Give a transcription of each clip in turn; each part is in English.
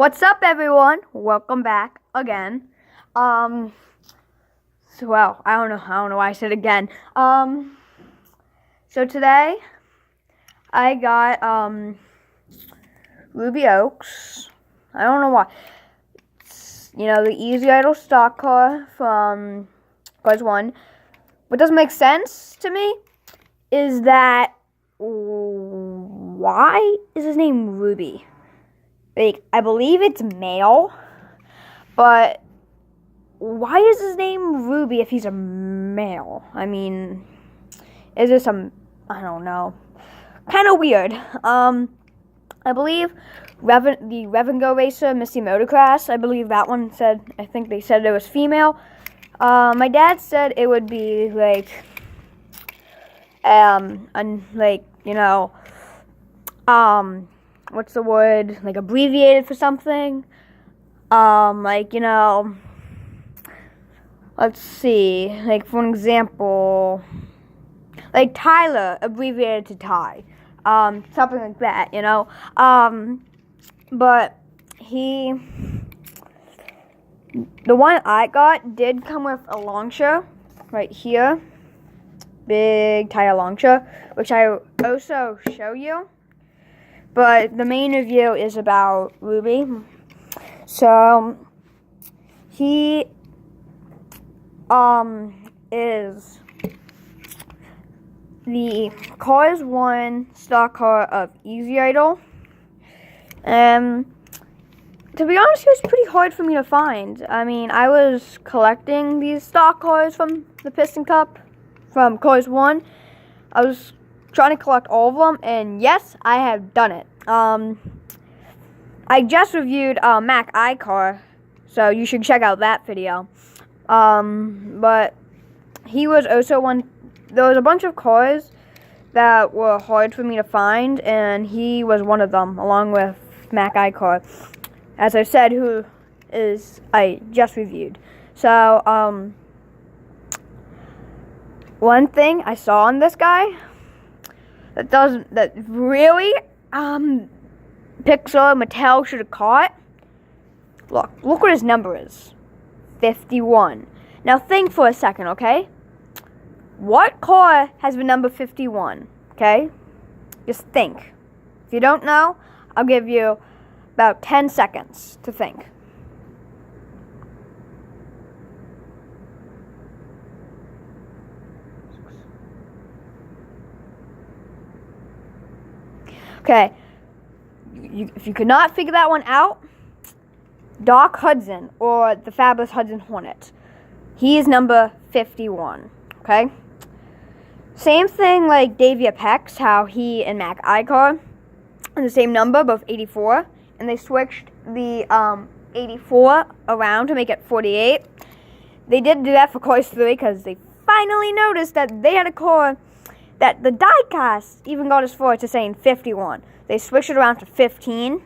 What's up, everyone? Welcome back again. I don't know why I said again. So today I got Ruby Oaks. I don't know why. It's, the Easy Idle stock car from Cars 1. What doesn't make sense to me is that why is his name Ruby? I believe it's male, but why is his name Ruby if he's a male? I mean, is this I don't know, kind of weird. I believe the Rev and Go racer, Misty Motocross, I believe that one I think they said it was female. My dad said it would be what's the word? Abbreviated for something. Let's see. For an example, Tyler, abbreviated to Ty. Something like that, But the one I got did come with a launcher right here. Big tire launcher, which I also show you. But the main review is about Ruby. So he is the Cars 1 stock car of Easy Idle. To be honest, it was pretty hard for me to find. I mean, I was collecting these stock cars from the Piston Cup from Cars 1. I was trying to collect all of them, and yes, I have done it. I just reviewed Mac iCar, so you should check out that video. But he was also one. There was a bunch of cars that were hard for me to find, and he was one of them, along with Mac iCar, as I said, I just reviewed. So one thing I saw on this guy that really Pixar Mattel should have caught. Look what his number is. 51. Now think for a second, okay? What car has the number 51? Okay? Just think. If you don't know, I'll give you about 10 seconds to think. Okay, if you could not figure that one out, Doc Hudson, or the fabulous Hudson Hornet. He is number 51, okay? Same thing like Davey Apex, how he and Mac iCar are the same number, both 84, and they switched the 84 around to make it 48. They did do that for Cars 3 because they finally noticed that they had a car that the diecast even got as far to saying 51. They switched it around to 15,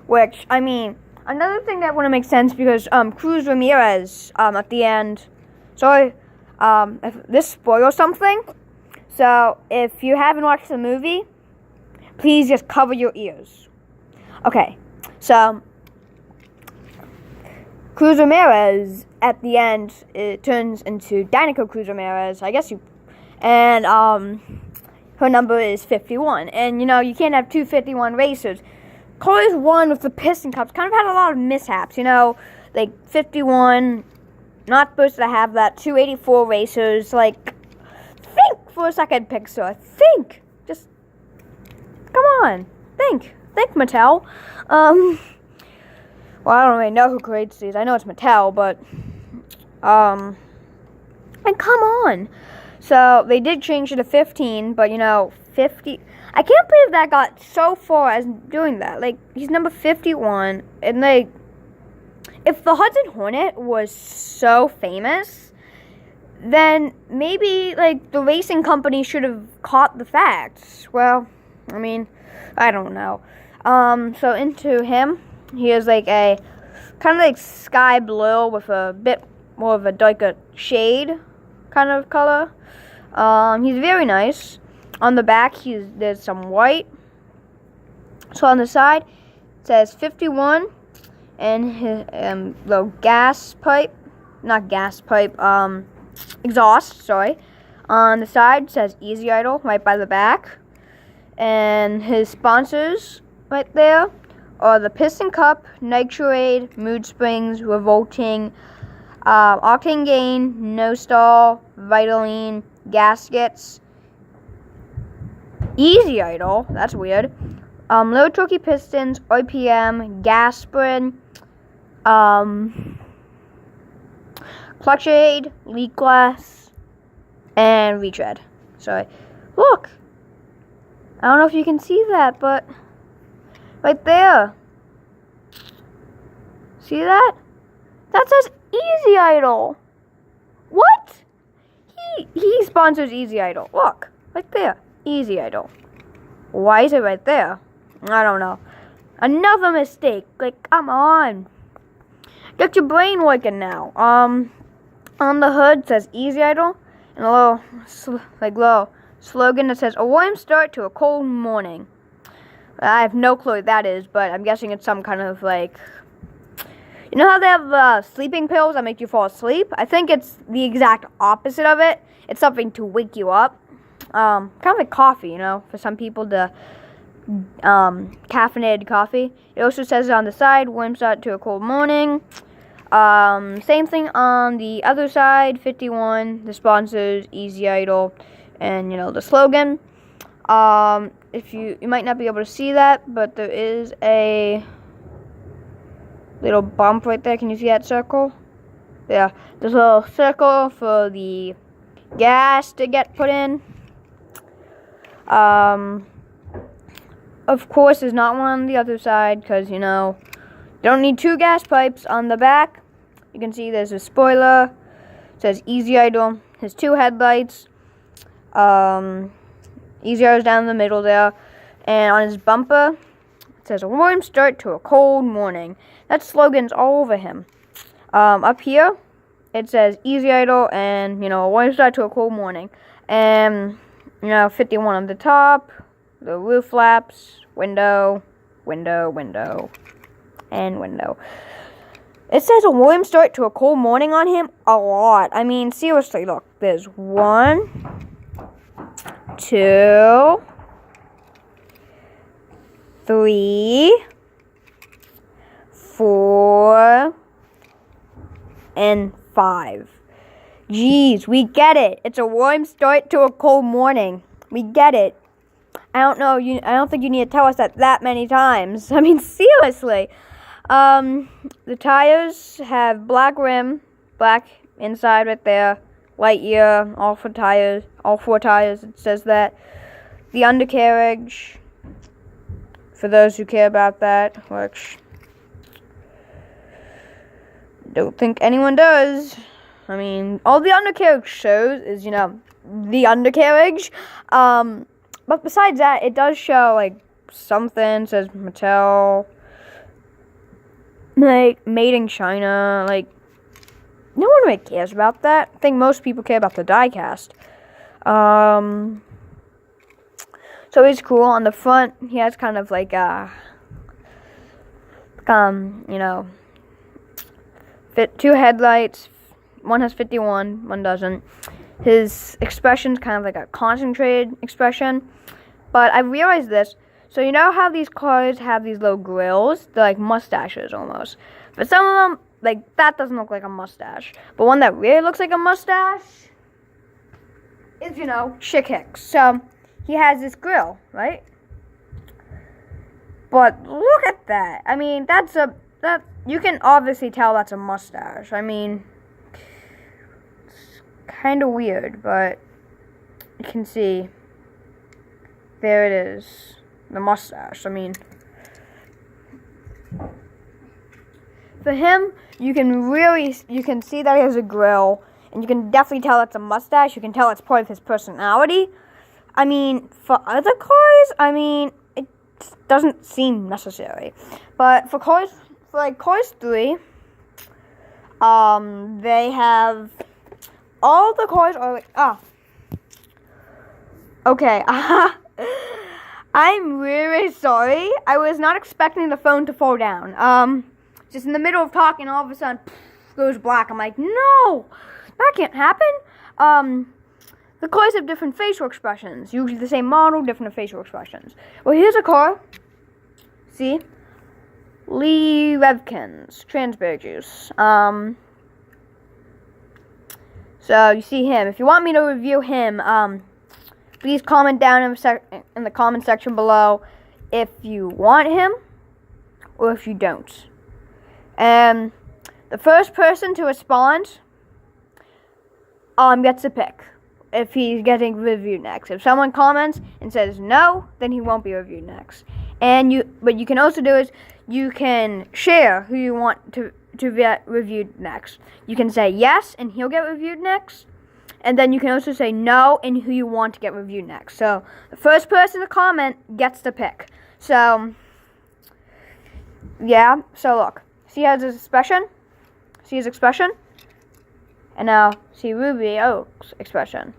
which, I mean, another thing that wouldn't make sense because Cruz Ramirez at the end, sorry, if this spoils something, so if you haven't watched the movie, please just cover your ears. Okay, so Cruz Ramirez at the end, it turns into Danica Cruz Ramirez, and her number is 51. And, you can't have two 51 racers. Cars 1 with the Piston Cups kind of had a lot of mishaps, 51, not supposed to have that. 284 racers, think for a second, Pixar. Think. Just, come on. Think, Mattel. Well, I don't really know who creates these. I know it's Mattel, but, and come on. So, they did change it to 15, but, 50... I can't believe that got so far as doing that. He's number 51, and, if the Hudson Hornet was so famous, then maybe, the racing company should have caught the facts. Well, I mean, I don't know. So into him, he is, a kind of, sky blue with a bit more of a darker shade kind of color. He's very nice. On the back, there's some white. So on the side, it says 51. and his little exhaust, sorry. On the side says Easy Idol right by the back. And his sponsors right there are the Piston Cup, Nitrate, Mood Springs, Revolting, Octane Gain, No Stall, Vitaline, Gaskets, Easy Idol, that's weird, Little Turkey Pistons, RPM, Gasprin, Clutchade, Leak Glass, and Retread. Sorry. Look! I don't know if you can see that, but right there. See that? That says Easy Idol. What? He sponsors Easy Idol. Look, right there. Easy Idol. Why is it right there? I don't know. Another mistake. Like, come on. Get your brain working now. On the hood says Easy Idol, and a little slogan that says, a warm start to a cold morning. I have no clue what that is, but I'm guessing it's some kind of like, you know how they have sleeping pills that make you fall asleep? I think it's the exact opposite of it. It's something to wake you up. Kind of like coffee, you know, for some people, the caffeinated coffee. It also says on the side, warm start to a cold morning. Same thing on the other side, 51, the sponsors, Easy Idol, and, you know, the slogan. If you might not be able to see that, but there is a little bump right there. Can you see that circle? Yeah, there's a little circle for the gas to get put in. Of course, there's not one on the other side because, you know, you don't need two gas pipes. On the back, you can see there's a spoiler. It says Easy Idol. Has two headlights. Easy Idol's down in the middle there. And on his bumper, it says, a warm start to a cold morning. That slogan's all over him. Up here, it says Easy Idol and, you know, a warm start to a cold morning. And, you know, 51 on the top, the roof flaps, window, window, window, and window. It says a warm start to a cold morning on him a lot. I mean, seriously, look. There's 1, 2, 3, 4, and 5. Jeez, we get it. It's a warm start to a cold morning. We get it. I don't think you need to tell us that many times. I mean, seriously. The tires have black rim, black inside right there. Lightyear, all four tires, it says that. The undercarriage, for those who care about that, which don't think anyone does. I mean, all the undercarriage shows is, you know, the undercarriage. But besides that, it does show, like, something, says Mattel, like, made in China, like, no one really cares about that. I think most people care about the diecast. So it's cool. On the front, he has kind of like you know, two headlights. One has 51, one doesn't. His expression's kind of like a concentrated expression. But I realized this. So you know how these cars have these little grills? They're like mustaches almost. But some of them, like, that doesn't look like a mustache. But one that really looks like a mustache is, you know, Chick Hicks. So he has this grill, right? But look at that. I mean, that you can obviously tell that's a mustache. I mean, it's kind of weird, but you can see there it is, the mustache. I mean, for him, you can see that he has a grill, and you can definitely tell it's a mustache. You can tell it's part of his personality. I mean, for other cars, I mean, it doesn't seem necessary. But for Cars 3, they have, all the cars are like, okay, I'm really sorry. I was not expecting the phone to fall down. just in the middle of talking, all of a sudden, goes black. I'm like, no, that can't happen. The cars have different facial expressions. Usually the same model, different facial expressions. Well, here's a car. See? Lee Revkins, Transberry Juice. So you see him. If you want me to review him, please comment down in the comment section below if you want him or if you don't. And the first person to respond gets a pick if he's getting reviewed next. If someone comments and says no, then he won't be reviewed next. But you can also do is you can share who you want to get reviewed next. You can say yes and he'll get reviewed next. And then you can also say no and who you want to get reviewed next. So the first person to comment gets the pick. So yeah, so look. See his expression? See his expression? And now see Ruby Oak's expression.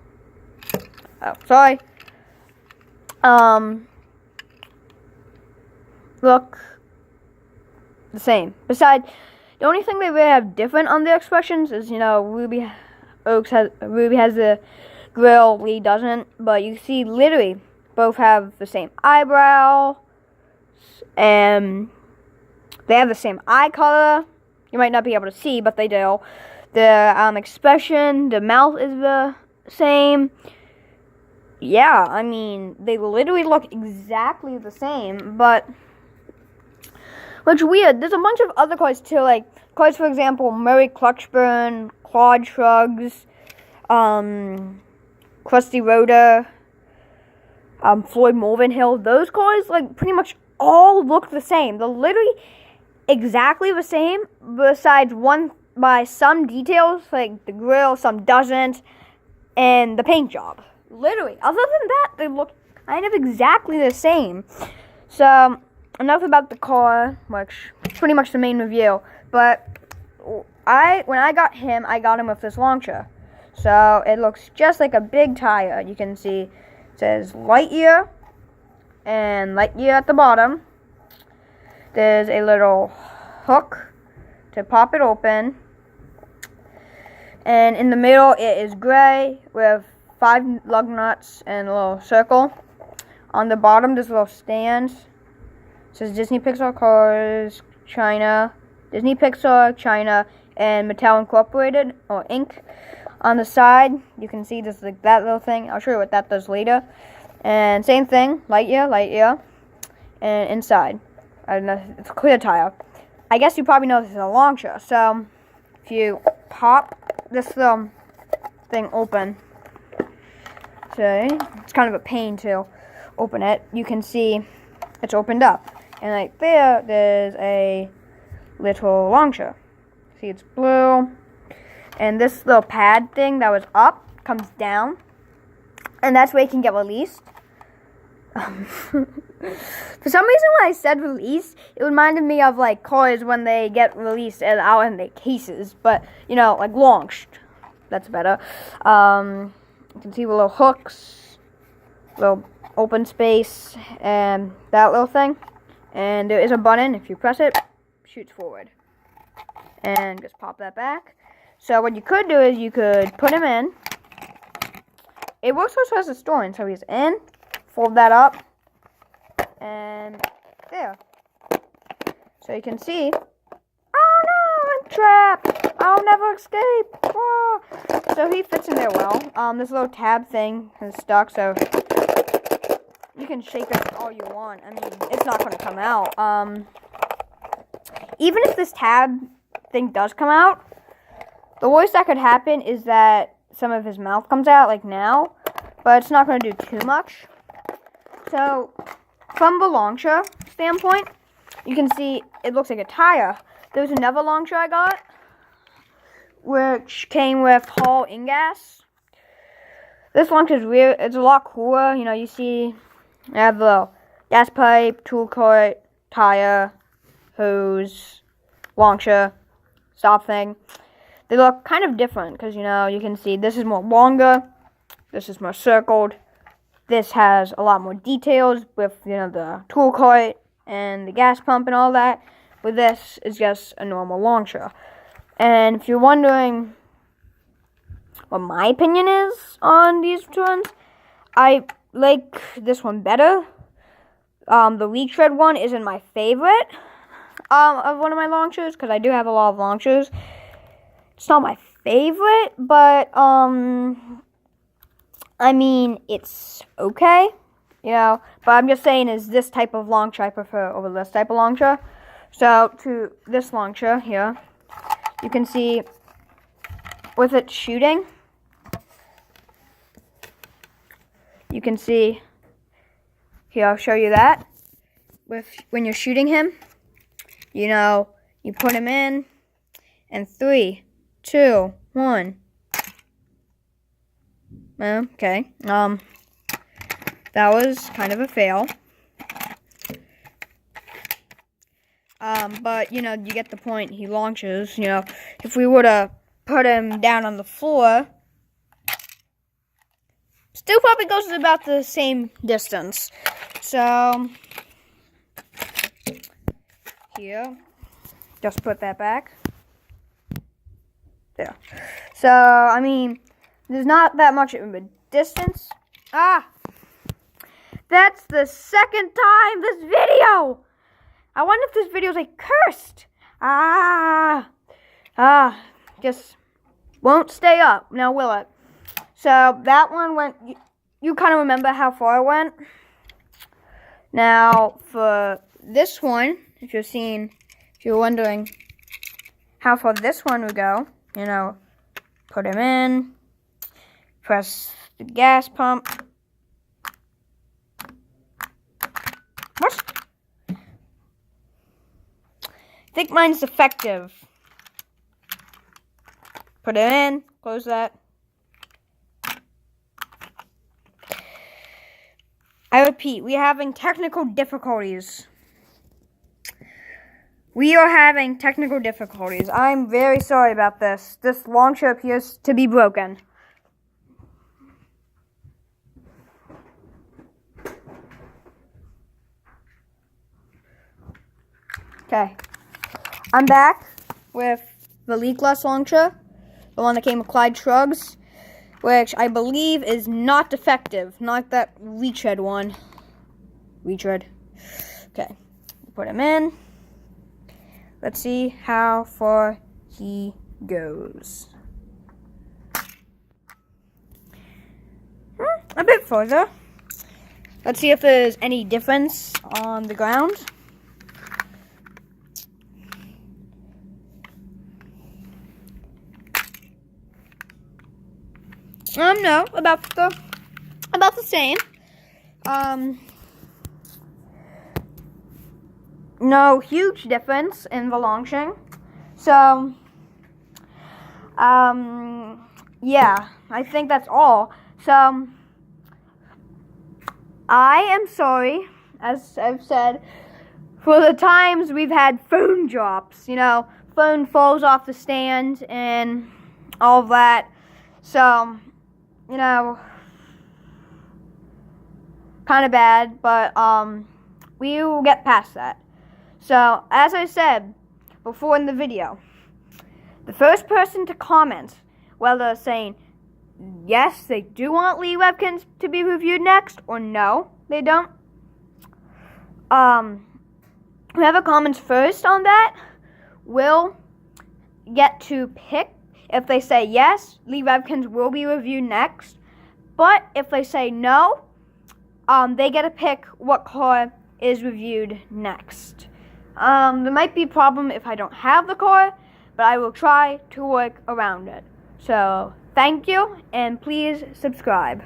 Oh, sorry. Look the same. Besides, the only thing they really have different on their expressions is, Ruby has the grill, Lee doesn't. But you see, literally, both have the same eyebrow, and they have the same eye color. You might not be able to see, but they do. The expression, the mouth is the same. Yeah, I mean, they literally look exactly the same, but which weird. There's a bunch of other cards too, like cards, for example, Murray Clutchburn, Claude Shrugs, Krusty Roder, Floyd Morvenhill. Those cards, like, pretty much all look the same. They're literally exactly the same, besides one by some details, like the grill, some doesn't, and the paint job. Literally. Other than that, they look kind of exactly the same. So, enough about the car, which is pretty much the main review. But when I got him with this launcher. So, it looks just like a big tire. You can see it says Lightyear, and Lightyear at the bottom. There's a little hook to pop it open. And in the middle, it is gray with 5 lug nuts and a little circle. On the bottom, there's a little stand. It says Disney Pixar Cars, China. Disney Pixar, China, and Mattel Incorporated, or Inc. On the side, you can see just like that little thing. I'll show you what that does later. And same thing, Lightyear. And inside, it's a clear tire. I guess you probably know this is a launcher. So, if you pop this thing open, so it's kind of a pain to open it. You can see it's opened up, and right there's a little launcher. See, it's blue, and this little pad thing that was up comes down, and that's where it can get released. For some reason, when I said release, it reminded me of like cars when they get released and out in their cases, but like launched. That's better. You can see the little hooks, little open space, and that little thing. And there is a button. If you press it, shoots forward, and just pop that back. So what you could do is you could put him in. It works also as a storing. So he's in. Fold that up, and there. So you can see, oh no, I'm trapped. I'll never escape. Oh. So he fits in there well. This little tab thing is stuck, so you can shake it all you want. I mean, it's not going to come out. Even if this tab thing does come out, the worst that could happen is that some of his mouth comes out, like now, but it's not going to do too much. So, from the launcher standpoint, you can see it looks like a tire. There's another launcher I got, which came with Hall InGas. This launcher is weird. It's a lot cooler. You see, I have the gas pipe, tool cart, tire, hose, launcher, stop thing. They look kind of different because, you can see this is more longer, this is more circled. This has a lot more details with, the tool cart and the gas pump and all that. but this is just a normal launcher. And if you're wondering what my opinion is on these two ones, I like this one better. The retread one isn't my favorite of one of my launchers, because I do have a lot of launchers. It's not my favorite, but I mean, it's okay, you know. But I'm just saying, is this type of launcher I prefer over this type of launcher. So to this launcher here, you can see with it shooting, you can see here, I'll show you that. When you're shooting him, you know, you put him in, and 3, 2, 1. Okay. That was kind of a fail. But you know, you get the point. He launches. You know, if we were to put him down on the floor, still probably goes about the same distance. So here, just put that back. There. So I mean, there's not that much of a distance. That's the second time this video. I wonder if this video is like cursed. Just won't stay up. Now will it? So that one went, you kind of remember how far it went. Now for this one, if you're wondering how far this one would go, you know, put him in, press the gas pump. What? I think mine's effective. Put it in, close that. I repeat, we are having technical difficulties. We are having technical difficulties. I'm very sorry about this. This launcher appears to be broken. Okay. I'm back with the leakless launcher, the one that came with Clyde Shrugs, which I believe is not defective, not that retread one. Retread. Okay, put him in. Let's see how far he goes. A bit further. Let's see if there's any difference on the ground. No, about the same. No huge difference in the launching. So, yeah, I think that's all. So, I am sorry, as I've said, for the times we've had phone drops. You know, phone falls off the stand and all of that. So, you know, kind of bad, but we will get past that. So, as I said before in the video, the first person to comment, whether saying yes, they do want Lee Webkinz to be reviewed next, or no, they don't, whoever comments first on that will get to pick. If they say yes, Lee Webkinz will be reviewed next. But if they say no, they get to pick what car is reviewed next. There might be a problem if I don't have the car, but I will try to work around it. So, thank you, and please subscribe.